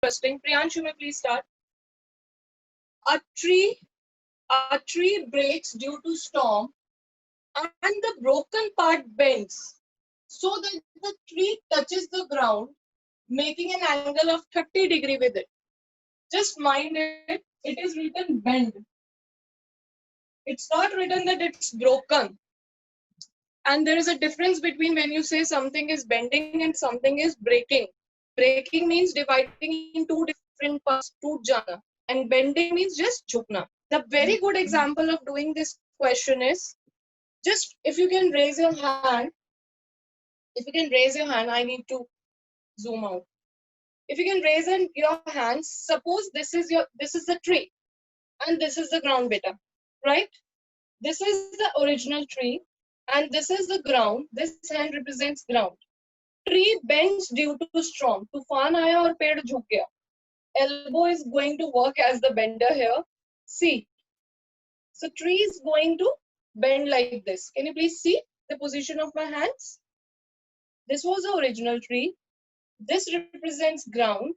interesting. Priyansh, you may please start. A tree breaks due to storm, and the broken part bends so that the tree touches the ground, making an angle of 30 degrees with it. Just mind it, it is written bend. It's not written that it's broken. And there is a difference between when you say something is bending and something is breaking. Breaking means dividing in two different parts, toot jana. And bending means just jhukna. The very good example of doing this question is, just if you can raise your hand, I need to zoom out. If you can raise your hands, suppose this is the tree and this is the ground, beta, right? This is the original tree and this is the ground. This hand represents ground. Tree bends due to storm. तूफान आया और पेड़ झुक गया. Elbow is going to work as the bender here. See, so tree is going to bend like this. Can you please see the position of my hands? This was the original tree. This represents ground.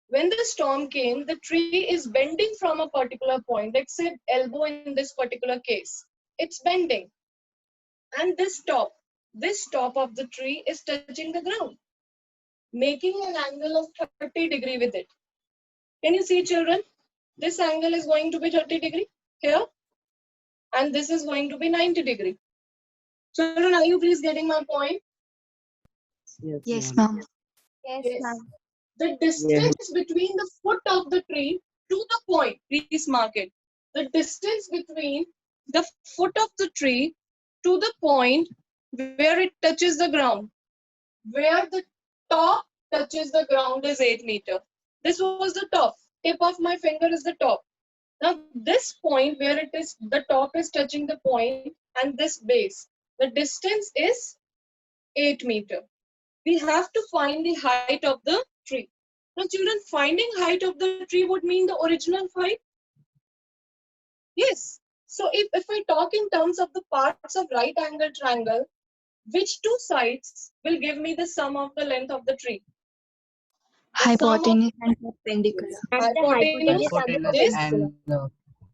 When the storm came, the tree is bending from a particular point. Let's say elbow in this particular case. It's bending. And this top of the tree is touching the ground, making an angle of 30 degrees with it. Can you see, children? This angle is going to be 30 degrees here, and this is going to be 90 degrees. Children, are you please getting my point? Yes, ma'am. Yes, ma'am. The distance between the foot of the tree to the point, please mark it. The distance between the foot of the tree to the point where it touches the ground, where the top touches the ground, is 8 meters. This was the top. Tip of my finger is the top. Now this point where it is, the top is touching the point and this base, the distance is 8 meters. We have to find the height of the tree. Now children, finding height of the tree would mean the original height. Yes. So if I talk in terms of the parts of right angle triangle, which two sides will give me the sum of the length of the tree? Hypotenuse and perpendicular. Hypotenuse, this and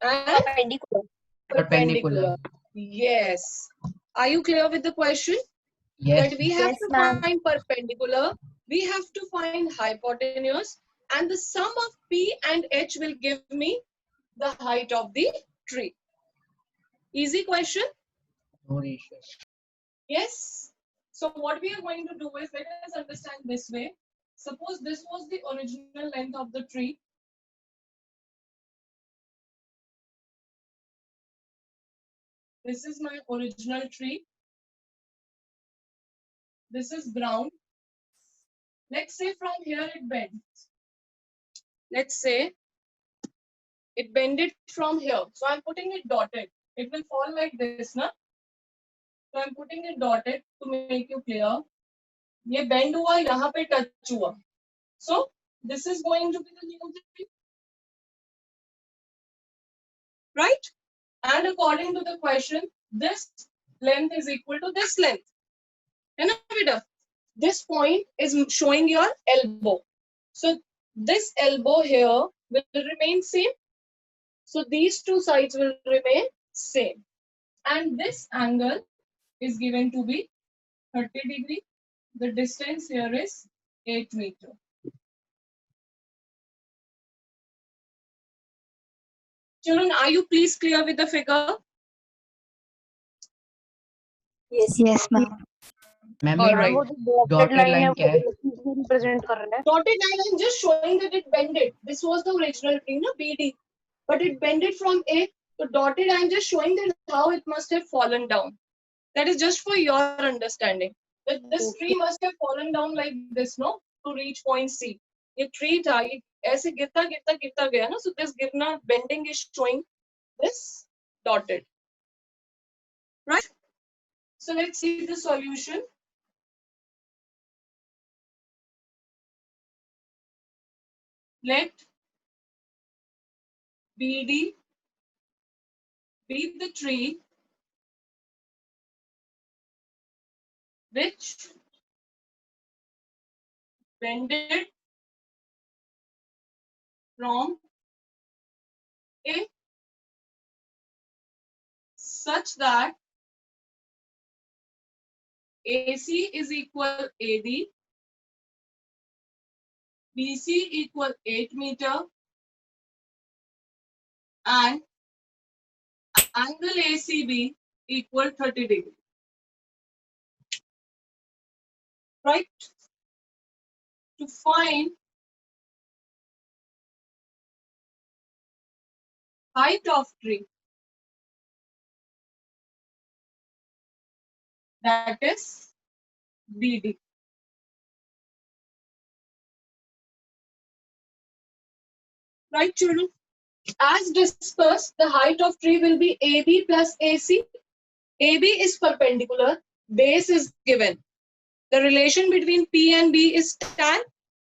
and perpendicular. Yes. Are you clear with the question? Yes. That we have Yes, to ma'am. find perpendicular, we have to find hypotenuse, and the sum of P and H will give me the height of the tree. Easy question? No issues. Yes. So what we are going to do is, let us understand this way. Suppose this was the original length of the tree. This is my original tree. This is ground. Let's say from here it bends. Let's say it bended from here. So I'm putting it dotted. It will fall like this, na? So I'm putting it dotted to make you clear. ये bend हुआ, यहाँ पे touch हुआ. So this is going to be the new tree, right? And according to the question, this length is equal to this length. है ना बेटा? This point is showing your elbow. So this elbow here will remain same. So these two sides will remain same. And this angle is given to be 30 degrees. The distance here is 8 meters. Children, are you please clear with the figure? Yes, ma'am. Ma'am All right. dotted line क्या है? Represent कर रहा है. Dotted line, I'm just showing that it bended. This was the original tree, no? BD. But it bended from A. So dotted, I'm just showing that how it must have fallen down. That is just for your understanding. That this tree must have fallen down like this, no? To reach point C. ये tree था, ये ऐसे गिरता गिरता गिरता गया ना? So this गिरना bending is showing this dotted. Right? So let's see the solution. Let BD be the tree which bended from A such that AC is equal AD, BC equal 8 meter, and angle ACB equal 30 degree. Right? To find height of tree, that is BD. Right, children? As discussed, the height of tree will be AB plus AC. AB is perpendicular, base is given. The relation between P and B is tan.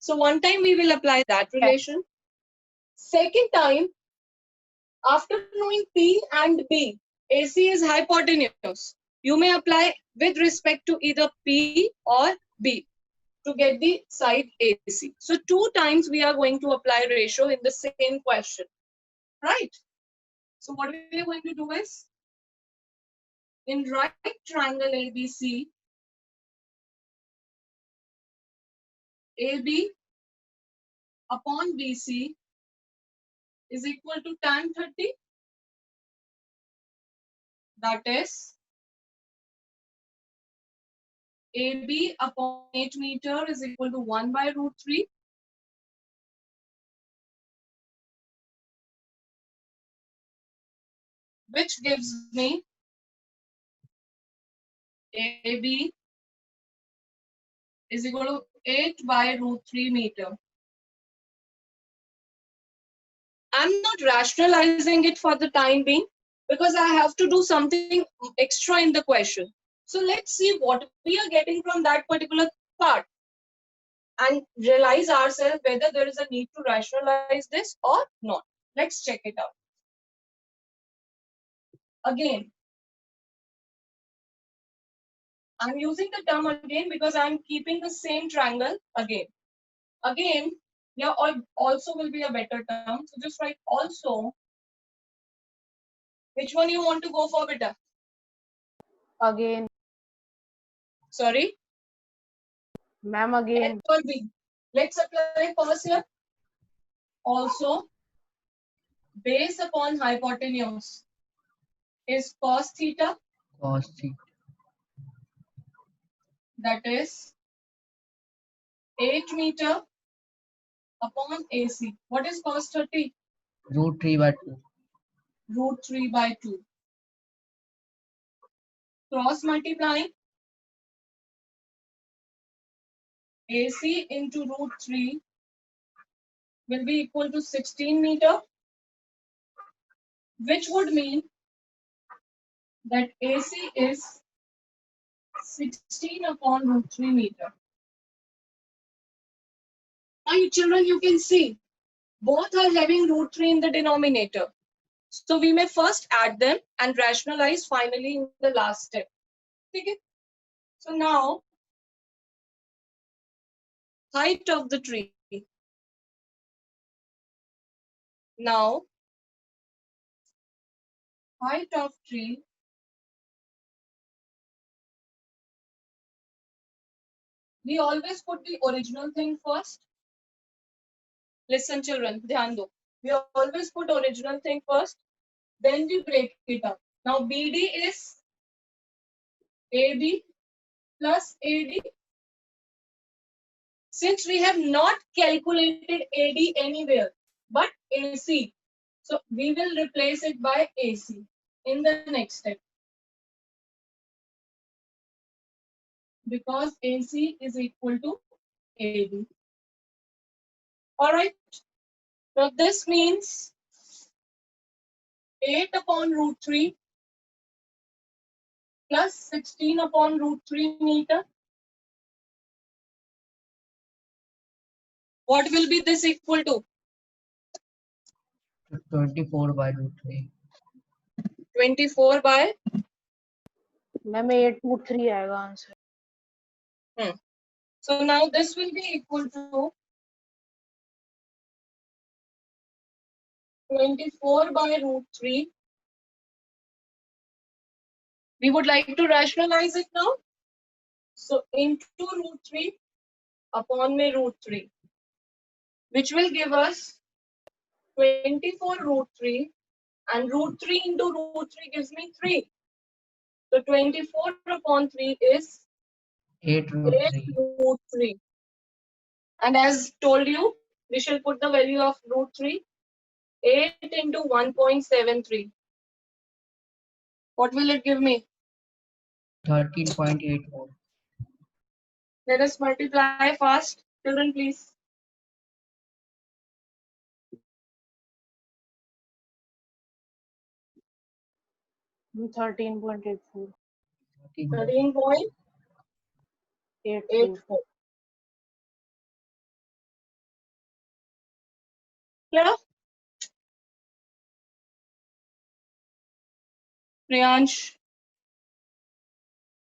So one time we will apply that relation. Second time, after knowing P and B, AC is hypotenuse. You may apply with respect to either P or B to get the side AC. So 2 times we are going to apply ratio in the same question. Right? So what we are going to do is, in right triangle ABC, AB upon BC is equal to tan 30. That is AB upon 8 meter is equal to 1 by root 3. Which gives me AB is equal to 8 by root 3 meter. I'm not rationalizing it for the time being because I have to do something extra in the question. So let's see what we are getting from that particular part and realize ourselves whether there is a need to rationalize this or not. Let's check it out. Again, I'm using the term again because I'm keeping the same triangle again. Again, yeah, also will be a better term. So just write also. Which one you want to go for, beta? Again, Sorry? ma'am, again. S or B? Let's apply first here. Also, base upon hypotenuse is cos theta. Cos theta. That is 8 meter upon AC. What is cos 30? Root 3 by 2. Root 3 by 2. Cross multiplying AC into root 3 will be equal to 16 meter, which would mean that AC is 16 upon root 3 meter. Now, you children, you can see both are having root 3 in the denominator. So we may first add them and rationalize finally in the last step. Okay? So now, height of the tree. Now, height of tree we always put the original thing first. Listen, children, dhyan do. We always put original thing first, then we break it up. Now, BD is AB plus AD. Since we have not calculated AD anywhere, but AC, so we will replace it by AC in the next step. Because AC is equal to AD. All right. So this means 8 upon root 3 plus 16 upon root 3 meter. What will be this equal to? 24 by root 3. 24 by? Ma'am 823 आएगा answer. So now this will be equal to 24 by root 3. We would like to rationalize it now. So into root 3 upon my root 3, which will give us 24 root 3, and root 3 into root 3 gives me 3. So 24 upon 3 is 8 root 8 3. root 3. And as told you, we shall put the value of root 3. 8 into 1.73. What will it give me? 13.84. Let us multiply fast. Children, please. Hmm, 13.84. 13.84. 84. Clear? Priyansh.